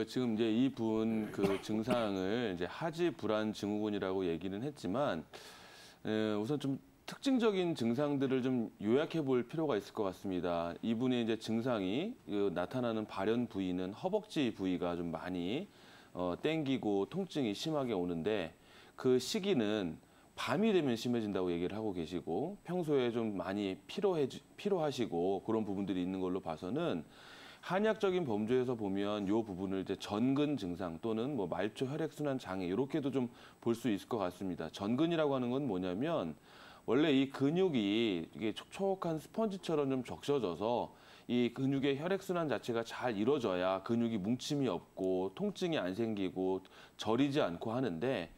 지금 이제 이분 증상을 이제 하지 불안 증후군이라고 얘기는 했지만, 우선 좀 특징적인 증상들을 좀 요약해 볼 필요가 있을 것 같습니다. 이분의 이제 증상이 나타나는 발현 부위는 허벅지 부위가 좀 많이 땡기고 통증이 심하게 오는데, 그 시기는 밤이 되면 심해진다고 얘기를 하고 계시고, 평소에 좀 많이 피로하시고 그런 부분들이 있는 걸로 봐서는 한의학적인 범주에서 보면 이 부분을 이제 전근 증상 또는 뭐 말초 혈액순환 장애 이렇게도 좀 볼 수 있을 것 같습니다. 전근이라고 하는 건 뭐냐면 원래 이 근육이 이게 촉촉한 스펀지처럼 좀 적셔져서 이 근육의 혈액순환 자체가 잘 이루어져야 근육이 뭉침이 없고 통증이 안 생기고 저리지 않고 하는데,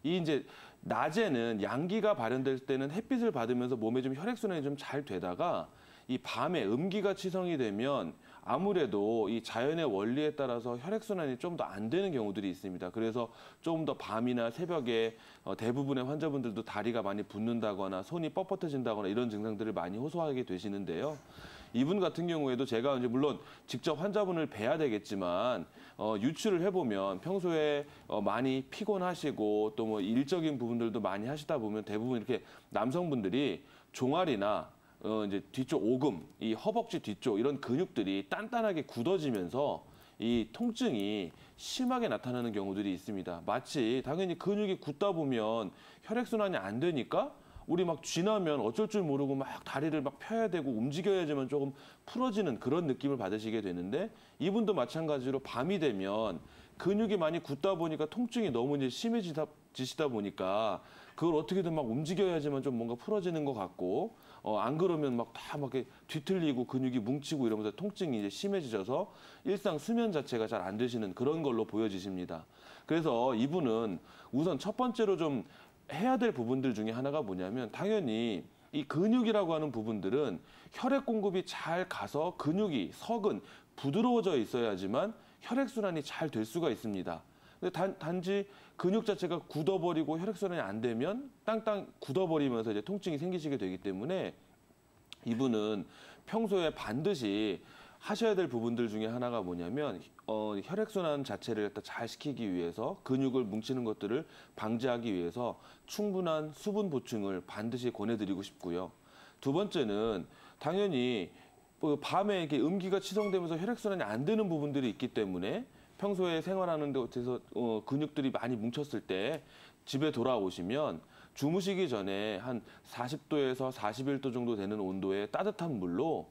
이 이제 낮에는 양기가 발현될 때는 햇빛을 받으면서 몸에 좀 혈액순환이 좀 잘 되다가 이 밤에 음기가 치성이 되면 아무래도 이 자연의 원리에 따라서 혈액순환이 좀 더 안 되는 경우들이 있습니다. 그래서 조금 더 밤이나 새벽에 대부분의 환자분들도 다리가 많이 붓는다거나 손이 뻣뻣해진다거나 이런 증상들을 많이 호소하게 되시는데요. 이분 같은 경우에도 제가 이제 물론 직접 환자분을 뵈야 되겠지만 유추를 해보면 평소에 많이 피곤하시고 또 뭐 일적인 부분들도 많이 하시다 보면 대부분 이렇게 남성분들이 종아리나 이제 뒤쪽 오금, 이 허벅지 뒤쪽 이런 근육들이 단단하게 굳어지면서 이 통증이 심하게 나타나는 경우들이 있습니다. 마치 당연히 근육이 굳다 보면 혈액순환이 안 되니까 우리 막 쥐나면 어쩔 줄 모르고 막 다리를 막 펴야 되고 움직여야지만 조금 풀어지는 그런 느낌을 받으시게 되는데, 이분도 마찬가지로 밤이 되면 근육이 많이 굳다 보니까 통증이 너무 이제 심해지시다 보니까 그걸 어떻게든 막 움직여야지만 좀 뭔가 풀어지는 것 같고, 안 그러면 막 다 막 뒤틀리고 근육이 뭉치고 이러면서 통증이 이제 심해지셔서 일상 수면 자체가 잘 안 되시는 그런 걸로 보여지십니다. 그래서 이분은 우선 첫 번째로 좀 해야 될 부분들 중에 하나가 뭐냐면, 당연히 이 근육이라고 하는 부분들은 혈액 공급이 잘 가서 근육이 석은 부드러워져 있어야지만 혈액순환이 잘 될 수가 있습니다. 근데 단지 근육 자체가 굳어버리고 혈액순환이 안 되면 땅땅 굳어버리면서 이제 통증이 생기시게 되기 때문에 이분은 평소에 반드시 하셔야 될 부분들 중에 하나가 뭐냐면 혈액순환 자체를 잘 시키기 위해서 근육을 뭉치는 것들을 방지하기 위해서 충분한 수분 보충을 반드시 권해드리고 싶고요. 두 번째는 당연히 밤에 이렇게 음기가 치성되면서 혈액순환이 안 되는 부분들이 있기 때문에 평소에 생활하는 데서 근육들이 많이 뭉쳤을 때 집에 돌아오시면 주무시기 전에 한 40도에서 41도 정도 되는 온도의 따뜻한 물로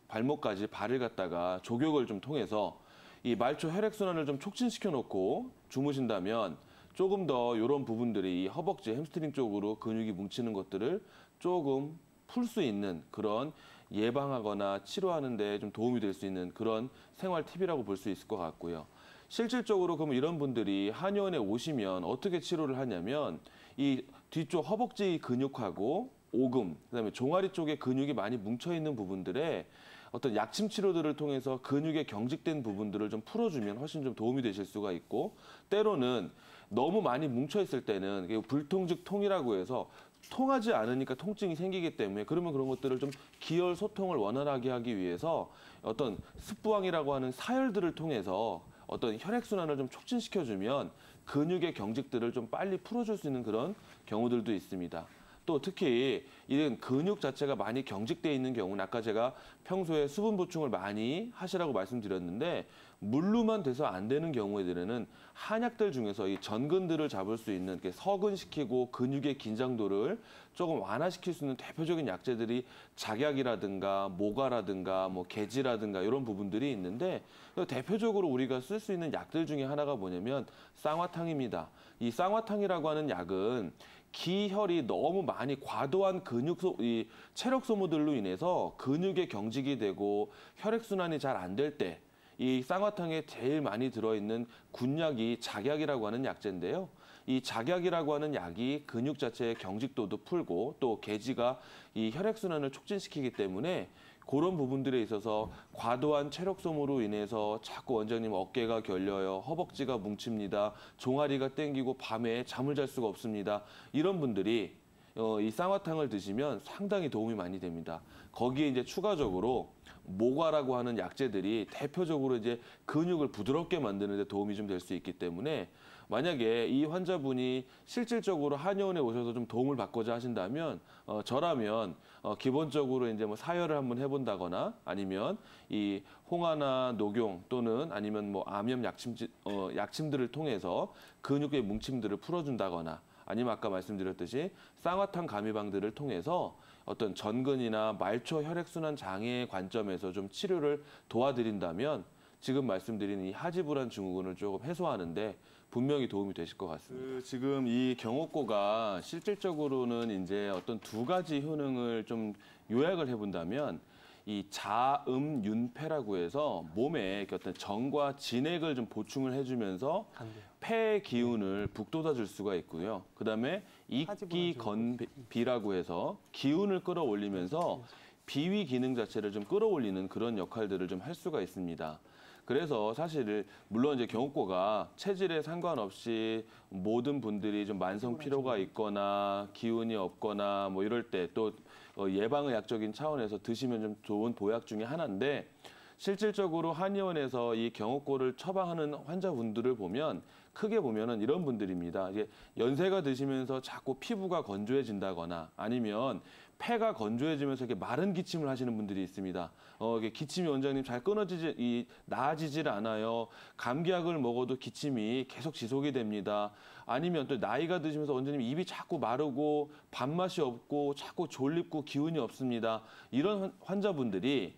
발목까지 발을 갖다가 족욕을 좀 통해서 이 말초 혈액순환을 좀 촉진시켜 놓고 주무신다면 조금 더 이런 부분들이 이 허벅지, 햄스트링 쪽으로 근육이 뭉치는 것들을 조금 풀 수 있는 그런 예방하거나 치료하는 데 좀 도움이 될 수 있는 그런 생활 팁이라고 볼 수 있을 것 같고요. 실질적으로 그럼 이런 분들이 한의원에 오시면 어떻게 치료를 하냐면, 이 뒤쪽 허벅지 근육하고 오금, 그다음에 종아리 쪽에 근육이 많이 뭉쳐 있는 부분들에 어떤 약침 치료들을 통해서 근육의 경직된 부분들을 좀 풀어주면 훨씬 좀 도움이 되실 수가 있고, 때로는 너무 많이 뭉쳐 있을 때는 불통즉 통이라고 해서 통하지 않으니까 통증이 생기기 때문에, 그러면 그런 것들을 좀 기혈 소통을 원활하게 하기 위해서 어떤 습부항이라고 하는 사혈들을 통해서 어떤 혈액순환을 좀 촉진시켜주면 근육의 경직들을 좀 빨리 풀어줄 수 있는 그런 경우들도 있습니다. 또 특히 이런 근육 자체가 많이 경직되어 있는 경우는 아까 제가 평소에 수분 보충을 많이 하시라고 말씀드렸는데, 물로만 돼서 안 되는 경우에는 한약들 중에서 이 전근들을 잡을 수 있는 서근시키고 근육의 긴장도를 조금 완화시킬 수 있는 대표적인 약재들이 작약이라든가 모가라든가 뭐 계지라든가 이런 부분들이 있는데, 대표적으로 우리가 쓸 수 있는 약들 중에 하나가 뭐냐면 쌍화탕입니다. 이 쌍화탕이라고 하는 약은 기혈이 너무 많이 과도한 이 체력 소모들로 인해서 근육의 경직이 되고 혈액순환이 잘 안 될 때 이 쌍화탕에 제일 많이 들어있는 균약이 작약이라고 하는 약재인데요. 이 작약이라고 하는 약이 근육 자체의 경직도도 풀고 또 계지가 이 혈액순환을 촉진시키기 때문에 그런 부분들에 있어서 과도한 체력 소모로 인해서 자꾸 원장님 어깨가 결려요, 허벅지가 뭉칩니다, 종아리가 땡기고 밤에 잠을 잘 수가 없습니다. 이런 분들이 이 쌍화탕을 드시면 상당히 도움이 많이 됩니다. 거기에 이제 추가적으로 모과라고 하는 약재들이 대표적으로 이제 근육을 부드럽게 만드는 데 도움이 좀 될 수 있기 때문에 만약에 이 환자분이 실질적으로 한의원에 오셔서 좀 도움을 받고자 하신다면 저라면 기본적으로 이제 뭐 사혈을 한번 해본다거나 아니면 이 홍화나 녹용 또는 아니면 뭐 암염 약침들을 통해서 근육의 뭉침들을 풀어준다거나 아니면 아까 말씀드렸듯이 쌍화탕 가미방들을 통해서 어떤 전근이나 말초 혈액순환 장애의 관점에서 좀 치료를 도와드린다면 지금 말씀드린 이 하지불안 증후군을 조금 해소하는데 분명히 도움이 되실 것 같습니다. 지금 이 경옥고가 실질적으로는 이제 어떤 두 가지 효능을 좀 요약을 해본다면 이 자음윤폐라고 해서 몸에 어떤 정과 진액을 좀 보충을 해주면서 폐의 기운을 북돋아 줄 수가 있고요. 그다음에 익기건비라고 해서 기운을 끌어올리면서 비위 기능 자체를 좀 끌어올리는 그런 역할들을 좀 할 수가 있습니다. 그래서 사실 물론 이제 경옥고가 체질에 상관없이 모든 분들이 좀 만성 피로가 있거나 기운이 없거나 뭐 이럴 때 또 예방의 약적인 차원에서 드시면 좀 좋은 보약 중에 하나인데 실질적으로 한의원에서 이 경옥고를 처방하는 환자분들을 보면 크게 보면은 이런 분들입니다. 이게 연세가 드시면서 자꾸 피부가 건조해진다거나 아니면 폐가 건조해지면서 이렇게 마른 기침을 하시는 분들이 있습니다. 이게 기침이 원장님 잘 나아지질 않아요. 감기약을 먹어도 기침이 계속 지속이 됩니다. 아니면 또 나이가 드시면서 원장님 입이 자꾸 마르고 밥맛이 없고 자꾸 졸립고 기운이 없습니다. 이런 환자분들이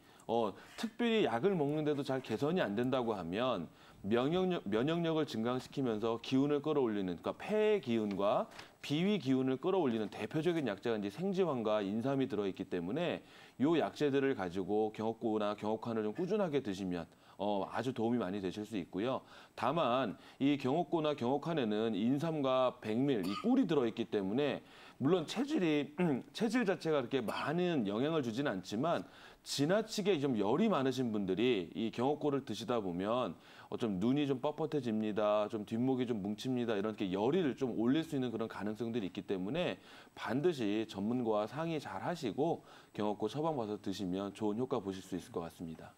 특별히 약을 먹는데도 잘 개선이 안 된다고 하면 면역력을 증강시키면서 기운을 끌어올리는, 그러니까 폐의 기운과 비위 기운을 끌어올리는 대표적인 약재가 이제 생지황과 인삼이 들어있기 때문에 이 약재들을 가지고 경옥고나 경옥환을 좀 꾸준하게 드시면 아주 도움이 많이 되실 수 있고요. 다만 이 경옥고나 경옥환에는 인삼과 백밀, 이 꿀이 들어있기 때문에 물론 체질 자체가 그렇게 많은 영향을 주지는 않지만 지나치게 좀 열이 많으신 분들이 이 경옥고를 드시다 보면 좀 눈이 좀 뻣뻣해집니다. 좀 뒷목이 좀 뭉칩니다. 이런 게 열의를 좀 올릴 수 있는 그런 가능성들이 있기 때문에 반드시 전문가와 상의 잘 하시고 경옥고 처방받아서 드시면 좋은 효과 보실 수 있을 것 같습니다.